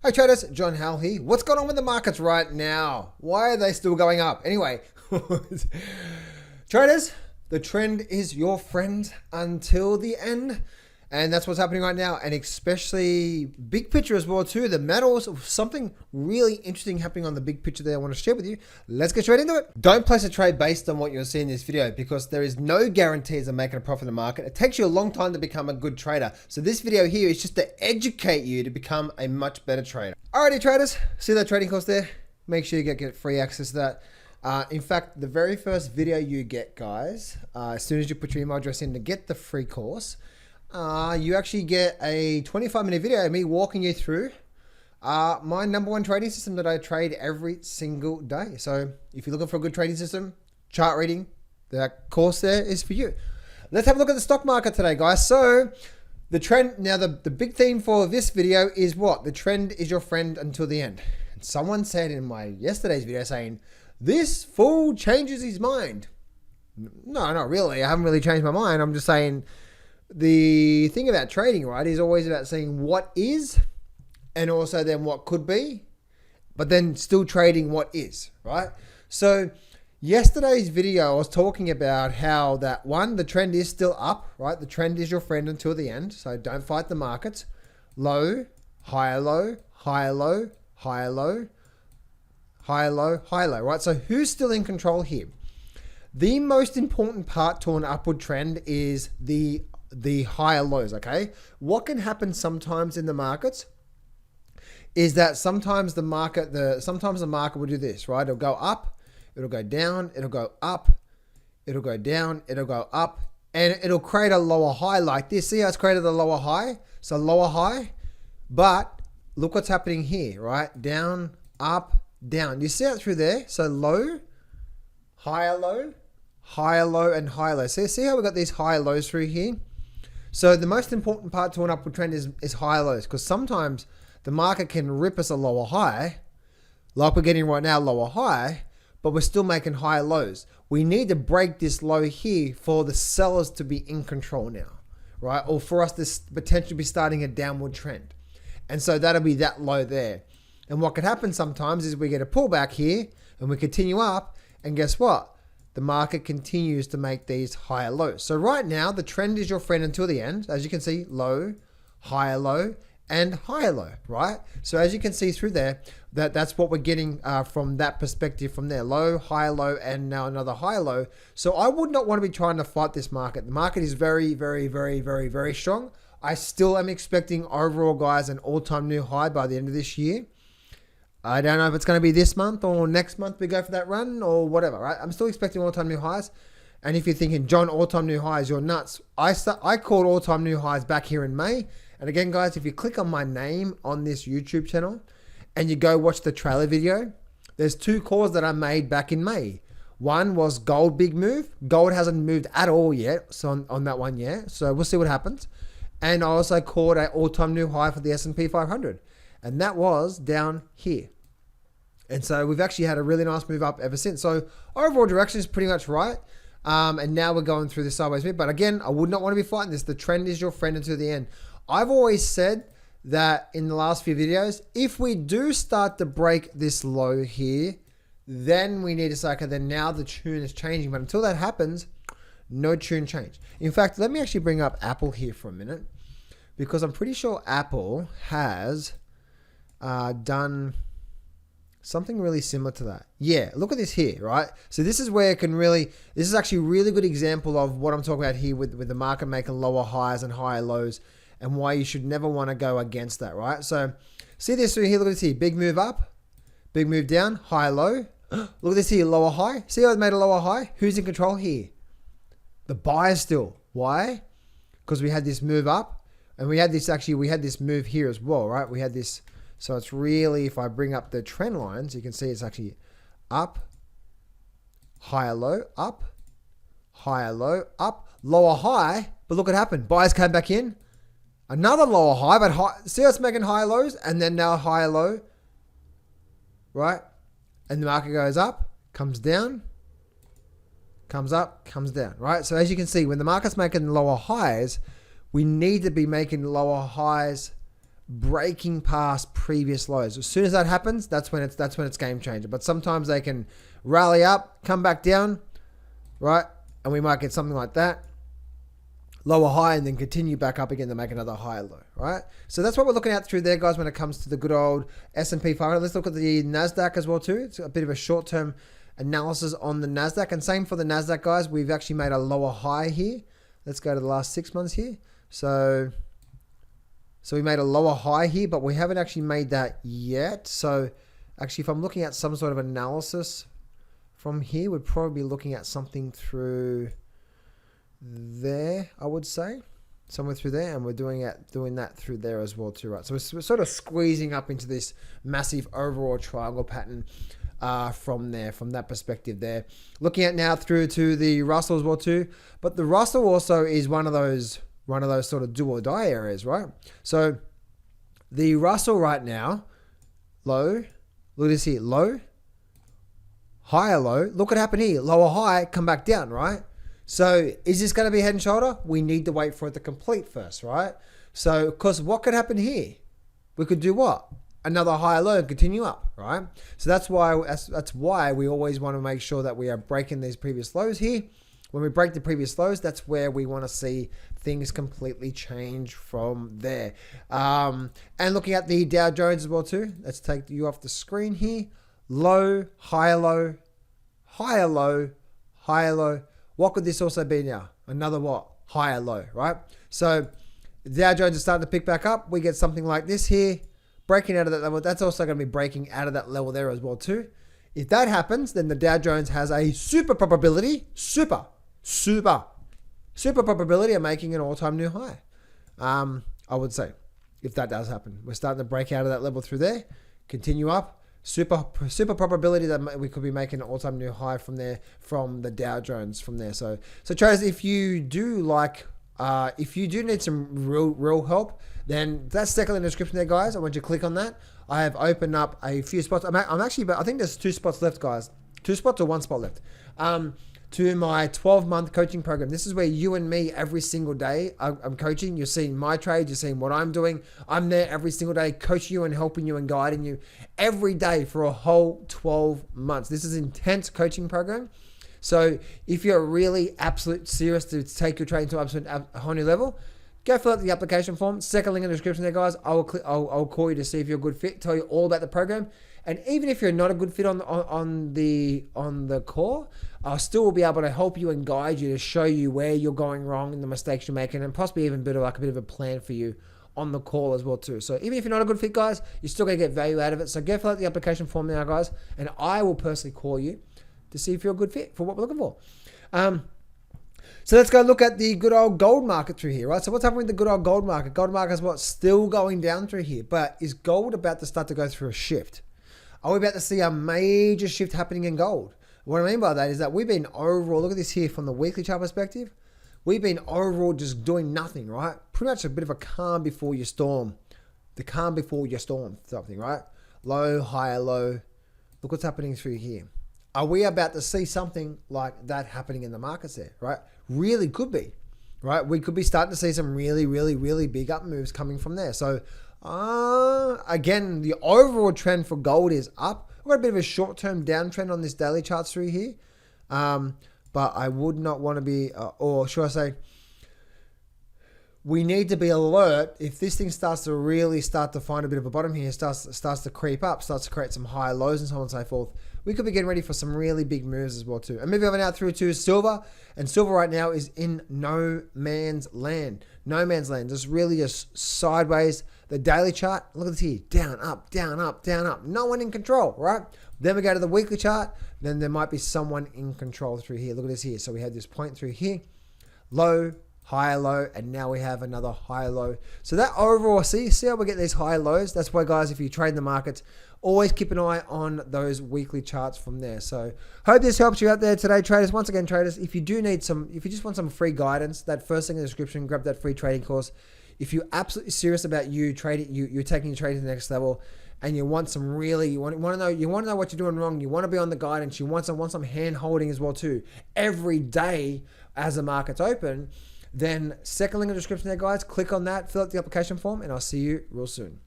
Hi traders, John Howell here. What's going on with the markets right now? Why are they still going up? Anyway, traders, the trend is your friend until the end. And that's what's happening right now. And especially big picture as well too. The metals, something really interesting happening on the big picture there I want to share with you. Let's get straight into it. Don't place a trade based on what you're seeing in this video because there is no guarantees of making a profit in the market. It takes you a long time to become a good trader. So this video here is just to educate you to become a much better trader. Alrighty traders, see that trading course there? Make sure you get free access to that. In fact, the very first video you get, guys, as soon as you put your email address in to get the free course, you actually get a 25-minute video of me walking you through my #1 trading system that I trade every single day. So if you're looking for a good trading system, chart reading, that course there is for you. Let's have a look at the stock market today, guys. So the trend, now the big theme for this video is what? The trend is your friend until the end. And someone said in my yesterday's video saying, this fool changes his mind. No, not really. I haven't really changed my mind. I'm just saying, the thing about trading, right, is always about seeing what is and also then what could be, but then still trading what is, right? So yesterday's video, I was talking about how that one, the trend is still up, right? The trend is your friend until the end. So don't fight the markets. Low, higher low, higher low, higher low, higher low, higher low, right? So who's still in control here? The most important part to an upward trend is the higher lows, okay? What can happen sometimes in the markets is that sometimes the market will do this, right? It'll go up, it'll go down, it'll go up, it'll go down, it'll go up, and it'll create a lower high like this. See how it's created a lower high? So lower high, but look what's happening here, right? Down, up, down. You see it through there? So low, higher low, higher low, and higher low. See how we got these higher lows through here? So the most important part to an upward trend is higher lows, because sometimes the market can rip us a lower high, like we're getting right now, lower high, but we're still making higher lows. We need to break this low here for the sellers to be in control now, right? Or for us to potentially be starting a downward trend. And so that'll be that low there. And what could happen sometimes is we get a pullback here and we continue up, and guess what? The market continues to make these higher lows. So right now, the trend is your friend until the end. As you can see, low, and higher low, right? So as you can see through there, that's what we're getting from that perspective from there. Low, and now another higher low. So I would not want to be trying to fight this market. The market is very, very, very, very, very strong. I still am expecting overall, guys, an all-time new high by the end of this year. I don't know if it's going to be this month or next month we go for that run or whatever, right? I'm still expecting all-time new highs. And if you're thinking, John, all-time new highs, you're nuts. I called all-time new highs back here in May. And again, guys, if you click on my name on this YouTube channel and you go watch the trailer video, there's two calls that I made back in May. One was gold big move. Gold hasn't moved at all yet, so on that one yet. So we'll see what happens. And I also called an all-time new high for the S&P 500. And that was down here. And so we've actually had a really nice move up ever since. So overall direction is pretty much right. And now we're going through this sideways move. But again, I would not want to be fighting this. The trend is your friend until the end. I've always said that in the last few videos, if we do start to break this low here, then we need to say, okay, then now the tune is changing. But until that happens, no tune change. In fact, let me actually bring up Apple here for a minute, because I'm pretty sure Apple has done something really similar to that. Yeah, look at this here, right? So this is where it can really, this is actually a really good example of what I'm talking about here with the market making lower highs and higher lows, and why you should never want to go against that, right? So see this through here, look at this here, big move up, big move down, high, low. Look at this here, lower high. See how it made a lower high? Who's in control here? The buyers still. Why? Because we had this move up, and we had this move here as well, right? We had this. So it's really, if I bring up the trend lines, you can see it's actually up, higher low, up, higher low, up, lower high. But look what happened. Buyers came back in. Another lower high, but high. See how it's making higher lows? And then now higher low, right? And the market goes up, comes down, comes up, comes down, right? So as you can see, when the market's making lower highs, we need to be making lower highs breaking past previous lows. As soon as that happens, that's when it's game changer. But sometimes they can rally up, come back down, right? And we might get something like that, lower high, and then continue back up again to make another higher low, right? So that's what we're looking at through there, guys, when it comes to the good old S&P 500. Let's look at the Nasdaq as well too. It's a bit of a short-term analysis on the Nasdaq, and same for the Nasdaq, guys. We've actually made a lower high here. Let's go to the last 6 months here. So we made a lower high here, but we haven't actually made that yet. So actually, if I'm looking at some sort of analysis from here, we'd probably be looking at something through there, I would say. Somewhere through there, and we're doing that through there as well too, right? So we're sort of squeezing up into this massive overall triangle pattern from that perspective there. Looking at now through to the Russell as well too, but the Russell also is one of those sort of do or die areas, right? So the Russell right now, low, look at this here, low, higher low, look what happened here, lower high, come back down, right? So is this going to be head and shoulder? We need to wait for it to complete first, right? So, because what could happen here? We could do what? Another higher low and continue up, right? So that's why we always want to make sure that we are breaking these previous lows here. When we break the previous lows, that's where we want to see things completely change from there. And looking at the Dow Jones as well too. Let's take you off the screen here. Low, higher low, higher low, higher low. What could this also be now? Another what? Higher low, right? So the Dow Jones is starting to pick back up. We get something like this here, breaking out of that level. That's also going to be breaking out of that level there as well too. If that happens, then the Dow Jones has a super probability of making an all-time new high. I would say, if that does happen. We're starting to break out of that level through there, continue up. Super probability that we could be making an all-time new high from there, from the Dow Jones from there. So traders, if you do need some real help, then that's definitely in the description there, guys. I want you to click on that. I have opened up a few spots. I think there's 2 spots left, guys. 2 spots or 1 spot left. To my 12-month coaching program. This is where you and me every single day, I'm coaching. You're seeing my trades. You're seeing what I'm doing. I'm there every single day coaching you and helping you and guiding you every day for a whole 12 months. This is an intense coaching program. So if you're really absolute serious to take your trading to a whole new level, go fill out the application form. Second link in the description there, guys. I'll call you to see if you're a good fit, tell you all about the program. And even if you're not a good fit on the core, I still will be able to help you and guide you to show you where you're going wrong and the mistakes you're making, and possibly even build like a bit of a plan for you on the call as well too. So even if you're not a good fit, guys, you're still going to get value out of it. So go fill out the application form now, guys, and I will personally call you to see if you're a good fit for what we're looking for. So let's go look at the good old gold market through here, right? So what's happening with the good old gold market? Gold market is still going down through here, but is gold about to start to go through a shift? Are we about to see a major shift happening in gold? What I mean by that is that we've been overall, look at this here from the weekly chart perspective, we've been overall just doing nothing, right? Pretty much a bit of a calm before your storm. The calm before your storm, something, right? Low, higher, low. Look what's happening through here. Are we about to see something like that happening in the markets there, right? Really could be, right? We could be starting to see some really, really, really big up moves coming from there. So again, the overall trend for gold is up. We've got a bit of a short-term downtrend on this daily chart through here. But I would not want to be, or should I say, we need to be alert if this thing starts to really start to find a bit of a bottom here, starts to creep up, starts to create some higher lows and so on and so forth. We could be getting ready for some really big moves as well too. And moving on out through to silver. And silver right now is in no man's land. No man's land. Just really just sideways. The daily chart, look at this here. Down, up, down, up, down, up. No one in control, right? Then we go to the weekly chart. Then there might be someone in control through here. Look at this here. So we have this point through here. Low, higher low, and now we have another higher low. So that overall, see how we get these higher lows? That's why, guys, if you trade in the markets, always keep an eye on those weekly charts from there. So hope this helps you out there today, traders. Once again, traders, if you just want some free guidance, that first thing in the description, grab that free trading course. If you're absolutely serious about you're taking your trading to the next level, and you want some really, you want to know what you're doing wrong. You want to be on the guidance. You want some hand holding as well too. Every day as the market's open, then second link in the description there, guys. Click on that, fill out the application form, and I'll see you real soon.